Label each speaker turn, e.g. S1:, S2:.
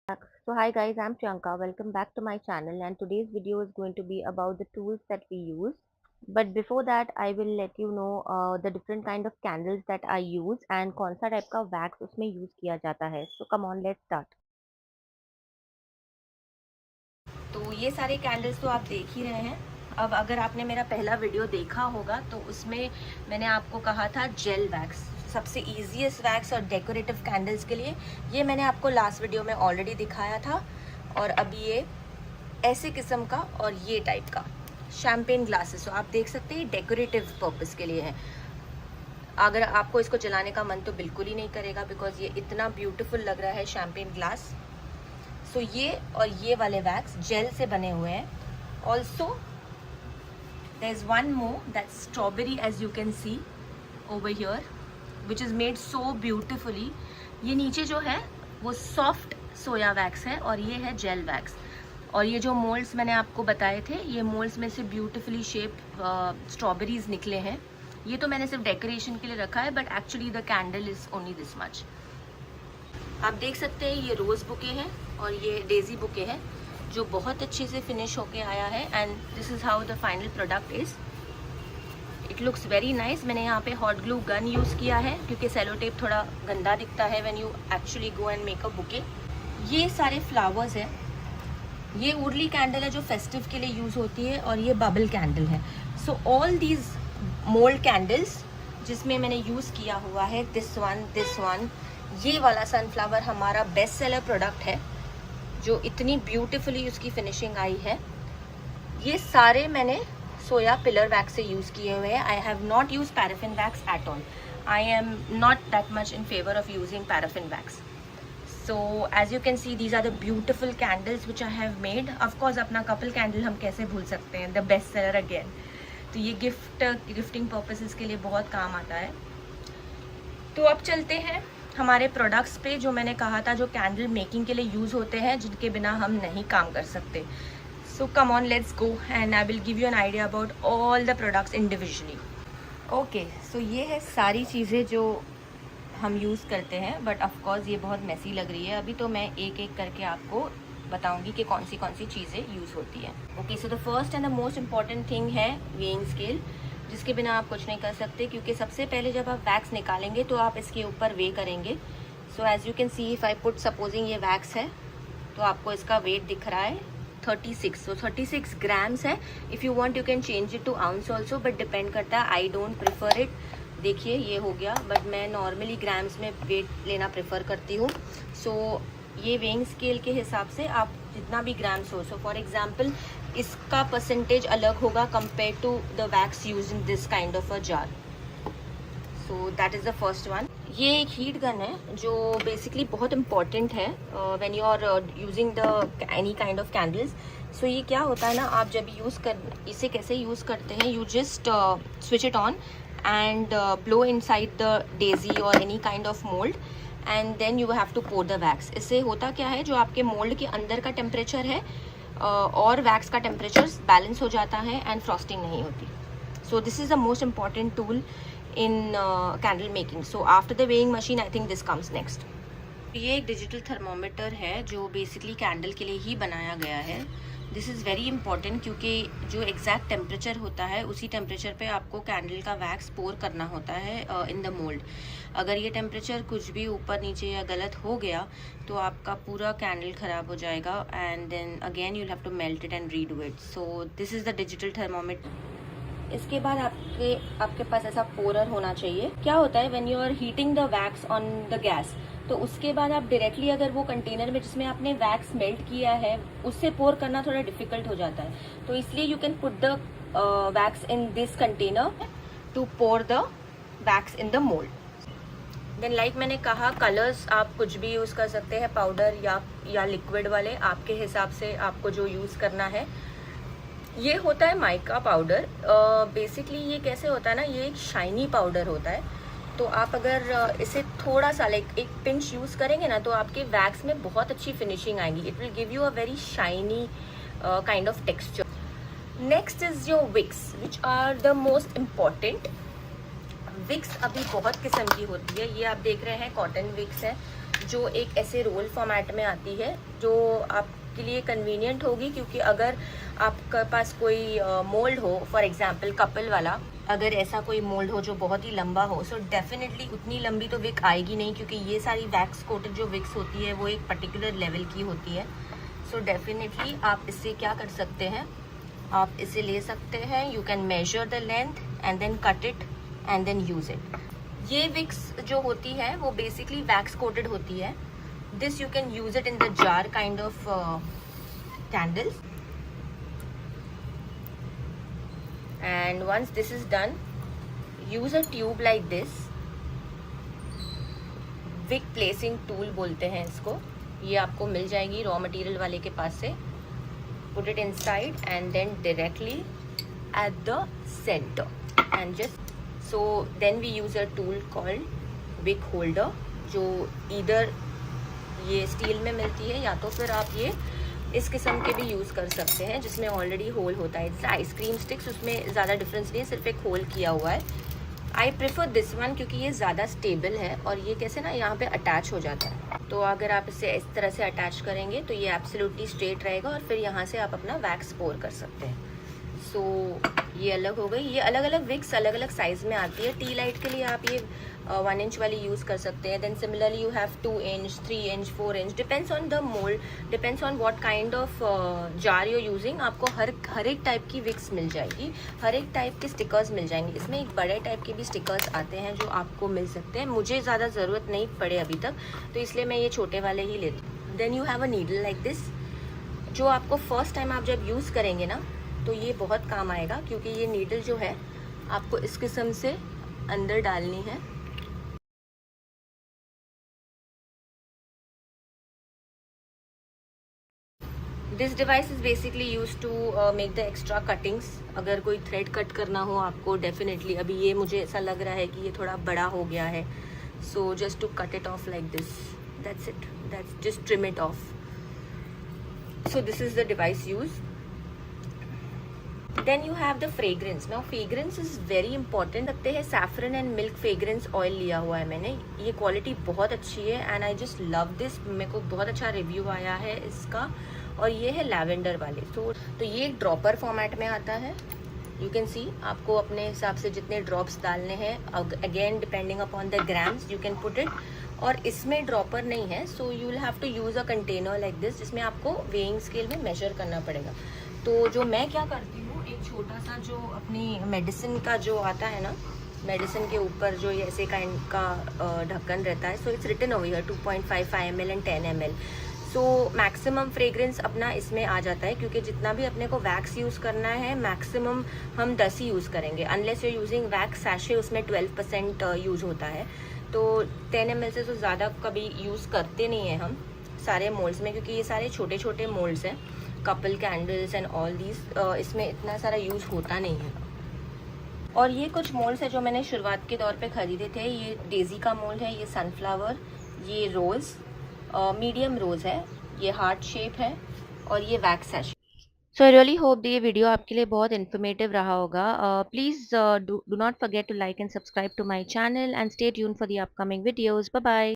S1: So hi guys, I'm Priyanka. Welcome back to my channel, and today's video is going to be about the tools that we use. But before that, I will let you know the different kind of candles that I use and कौन सा type का wax उसमें use किया जाता है. So come on, let's start. तो ये सारे कैंडल्स तो आप देख ही रहे हैं. अब अगर आपने मेरा पहला वीडियो देखा होगा तो उसमें मैंने आपको कहा था जेल वैक्स सबसे ईजीएस्ट वैक्स और डेकोरेटिव कैंडल्स के लिए. ये मैंने आपको लास्ट वीडियो में ऑलरेडी दिखाया था. और अभी ये ऐसे किस्म का और ये टाइप का शैम्पेन ग्लासेस, तो आप देख सकते हैं डेकोरेटिव पर्पस के लिए है. अगर आपको इसको जलाने का मन तो बिल्कुल ही नहीं करेगा, बिकॉज ये इतना ब्यूटीफुल लग रहा है शैम्पेन ग्लास. सो ये और ये वाले वैक्स जेल से बने हुए हैं. Also there is one more that's strawberry, as you can see over here, which is made so beautifully. ये नीचे जो है वो सॉफ्ट सोया वैक्स है और ये है जेल वैक्स. और ये जो मोल्ड्स मैंने आपको बताए थे, ये मोल्ड्स में से ब्यूटिफुली शेप्ड स्ट्रॉबेरीज निकले हैं. ये तो मैंने सिर्फ डेकोरेशन के लिए रखा है, but actually the candle is only this much. आप देख सकते हैं ये रोज़ बुके हैं और ये डेजी बुके हैं जो बहुत अच्छे से फिनिश होके आया है. And this is how the final product is. It looks very nice. मैंने यहाँ पे हॉट ग्लू गन यूज़ किया है क्योंकि सेलो टेप थोड़ा गंदा दिखता है when you actually go and make a bouquet. ये सारे फ्लावर्स हैं. ये उर्ली कैंडल है जो फेस्टिव के लिए यूज़ होती है और ये बबल कैंडल है. So all these mould candles जिसमें मैंने यूज़ किया हुआ है, दिस वन, ये वाला सनफ्लावर हमारा बेस्ट सेलर प्रोडक्ट है जो इतनी ब्यूटीफुली उसकी फिनिशिंग आई है. ये सारे मैंने सोया पिलर वैक्स से यूज़ किए हुए हैं. I have not use paraffin wax at all. I am not that much in favour of using paraffin wax. So as you can see, these are the beautiful candles which I have made. Of course अपना couple candle हम कैसे भूल सकते हैं, the best seller again. तो ये gifting purposes के लिए बहुत काम आता है. तो अब चलते हैं हमारे प्रोडक्ट्स पे जो मैंने कहा था, जो कैंडल मेकिंग के लिए यूज़ होते हैं, जिनके बिना हम नहीं काम कर सकते. So come on, let's go and I will give you an idea about all the products individually. Okay, so ये है सारी चीज़ें जो हम यूज़ करते हैं, बट ऑफ कोर्स ये बहुत मेसी लग रही है. अभी तो मैं एक एक करके आपको बताऊंगी कि कौन सी चीज़ें यूज़ होती हैं. Okay, so the first and the most important thing है वेइंग स्केल, जिसके बिना आप कुछ नहीं कर सकते. क्योंकि सबसे पहले जब आप वैक्स निकालेंगे तो आप इसके ऊपर वे करेंगे. So as you can see, if I put, supposing ये वैक्स है तो आपको इसका वेट दिख रहा है 36. सो 36 ग्राम्स है. If you want you can change it to ounce also, but depend करता है. I don't prefer it. देखिए ये हो गया, बट मैं नॉर्मली ग्राम्स में वेट लेना प्रेफर करती हूँ. सो ये वेइंग स्केल के हिसाब से आप जितना भी ग्राम्स हो. सो फॉर एग्जांपल इसका परसेंटेज अलग होगा compare to the wax use in this kind of a jar. So that is the first one. ये एक हीट गन है जो बेसिकली बहुत इंपॉर्टेंट है when you are using the any kind of candles. So ये क्या होता है ना, आप जब इसे कैसे यूज़ करते हैं, you just switch it on and blow inside the daisy or any kind of mold and then you have to pour the wax. इससे होता क्या है, जो आपके मोल्ड के अंदर का टेम्परेचर है और वैक्स का टेम्परेचर बैलेंस हो जाता है एंड फ्रॉस्टिंग नहीं होती. सो this is the most important tool in candle making. So after the weighing machine I think this comes next. ये एक डिजिटल थर्मोमीटर है जो बेसिकली कैंडल के लिए ही बनाया गया है. दिस इज़ वेरी इंपॉर्टेंट क्योंकि जो एग्जैक्ट टेम्परेचर होता है उसी टेम्परेचर पे आपको कैंडल का वैक्स पोर करना होता है इन द मोल्ड. अगर ये टेम्परेचर कुछ भी ऊपर नीचे या गलत हो गया तो आपका पूरा कैंडल ख़राब हो जाएगा and then again you have to melt it and redo it. So this is the digital thermometer. इसके बाद आपके पास ऐसा पोरर होना चाहिए. क्या होता है, when you are heating the wax on the gas, तो उसके बाद आप डायरेक्टली अगर वो कंटेनर में जिसमें आपने वैक्स मेल्ट किया है उससे पोर करना थोड़ा डिफिकल्ट हो जाता है. तो इसलिए you can put the wax in this container to pour the wax in the mould. Then like मैंने कहा, कलर्स आप कुछ भी यूज़ कर सकते हैं, पाउडर या लिक्विड वाले, आपके हिसाब से आपको जो यूज़ करना है. ये होता है माइका पाउडर. बेसिकली ये कैसे होता है ना, ये एक शाइनी पाउडर होता है. तो आप अगर इसे थोड़ा सा लाइक एक पिंच यूज़ करेंगे ना तो आपके वैक्स में बहुत अच्छी फिनिशिंग आएगी. It will give you a very shiny kind of texture. Next is your wicks which are the most important. Wicks अभी बहुत किस्म की होती है. ये आप देख रहे हैं कॉटन विक्स है, जो एक ऐसे रोल फॉर्मेट में आती है, जो आपके लिए कन्वीनियंट होगी, क्योंकि अगर आपके पास कोई मोल्ड हो, फॉर एग्जांपल कपल वाला, अगर ऐसा कोई मोल्ड हो जो बहुत ही लंबा हो, सो डेफिनेटली उतनी लंबी तो विक आएगी नहीं, क्योंकि ये सारी वैक्स कोटेड जो विक्स होती है वो एक पर्टिकुलर लेवल की होती है। सो डेफिनेटली आप इससे क्या कर सकते हैं, आप इसे ले सकते हैं, you can measure the length and then cut it and then use it. ये विक्स जो होती है वो बेसिकली वैक्स कोटेड होती है। This you can use it in the jar kind of candles, and once this is done, use a tube like this, wick placing tool बोलते हैं इसको, ये आपको मिल जाएगी रॉ मटेरियल वाले के पास से। put it inside and then directly at the center and just so then we use a tool called wick holder, जो either ये स्टील में मिलती है या तो फिर आप ये इस किस्म के भी यूज़ कर सकते हैं जिसमें ऑलरेडी होल होता है। जैसे आइसक्रीम स्टिक्स, उसमें ज़्यादा डिफरेंस नहीं है, सिर्फ एक होल किया हुआ है। आई प्रेफर दिस वन क्योंकि ये ज़्यादा स्टेबल है और ये कैसे ना यहाँ पे अटैच हो जाता है। तो अगर आप इसे इस तरह से अटैच करेंगे तो ये एब्सोल्युटली स्ट्रेट रहेगा और फिर यहाँ से आप अपना वैक्स पोर कर सकते हैं। सो ये अलग हो गई। ये अलग अलग विक्स अलग अलग साइज़ में आती है। टी लाइट के लिए आप ये 1 इंच वाली यूज़ कर सकते हैं। Then similarly you have 2 inch, 3 inch, 4 inch, depends on the mould, depends on what kind of jar you using. आपको हर एक टाइप की विक्स मिल जाएगी, हर एक टाइप के स्टिकर्स मिल जाएंगे। इसमें एक बड़े टाइप के भी स्टिकर्स आते हैं जो आपको मिल सकते हैं। मुझे ज़्यादा ज़रूरत नहीं पड़े अभी तक, तो इसलिए मैं ये छोटे वाले ही लेती हूँ। Then you have a needle like this, जो आपको फर्स्ट टाइम आप जब यूज़ करेंगे ना तो ये बहुत काम आएगा, क्योंकि ये नीडल जो है आपको इस किस्म से अंदर डालनी है। This device is basically use to make the extra cuttings. अगर कोई थ्रेड कट करना हो आपको, डेफिनेटली अभी ये मुझे ऐसा लग रहा है कि ये थोड़ा बड़ा हो गया है, so just to cut it off like this, that's it, that's just trim it off. So this is the device use. Then you have the fragrance. Now fragrance is very important. लगते हैं saffron and milk fragrance oil लिया हुआ है मैंने। ये quality बहुत अच्छी है and I just love this. मेरे को बहुत अच्छा रिव्यू आया है इसका। और ये है लैवेंडर वाले। तो ये एक ड्रॉपर फॉर्मेट में आता है। यू कैन सी, आपको अपने हिसाब से जितने ड्रॉप्स डालने हैं, again depending upon the grams you can put it. और इसमें ड्रॉपर नहीं है, so you will have to use a container like this, जिसमें आपको वेइंग स्केल में मेजर करना पड़ेगा। तो जो मैं क्या करती हूँ, एक छोटा सा जो अपनी मेडिसिन का जो आता है ना, मेडिसिन के ऊपर जो ये ऐसे काइंड का ढक्कन रहता है, so it's written over here 2.5 ml and 10 ml। So maximum fragrance अपना इसमें आ जाता है, क्योंकि जितना भी अपने को वैक्स यूज़ करना है मैक्सिमम हम 10 ही यूज़ करेंगे, unless you using wax sachet, उसमें 12% यूज़ होता है। तो 10 ml से तो ज़्यादा कभी यूज़ करते नहीं हैं हम सारे मोल्ड्स में, क्योंकि ये सारे छोटे छोटे मोल्ड्स हैं, couple candles and all these, इसमें इतना सारा यूज़ होता नहीं है। और ये कुछ मोल्ड्स है जो मैंने शुरुआत के दौर पे ख़रीदे थे। ये डेज़ी का मोल्ड है, ये सनफ्लावर, ये रोज़, मीडियम रोज़ है, ये हार्ट शेप है, और ये वैक्स है। सो आई रियली होप ये वीडियो आपके लिए बहुत इन्फॉर्मेटिव रहा होगा। Please do not forget to like and subscribe to my channel and stay tuned for the upcoming videos. Bye bye.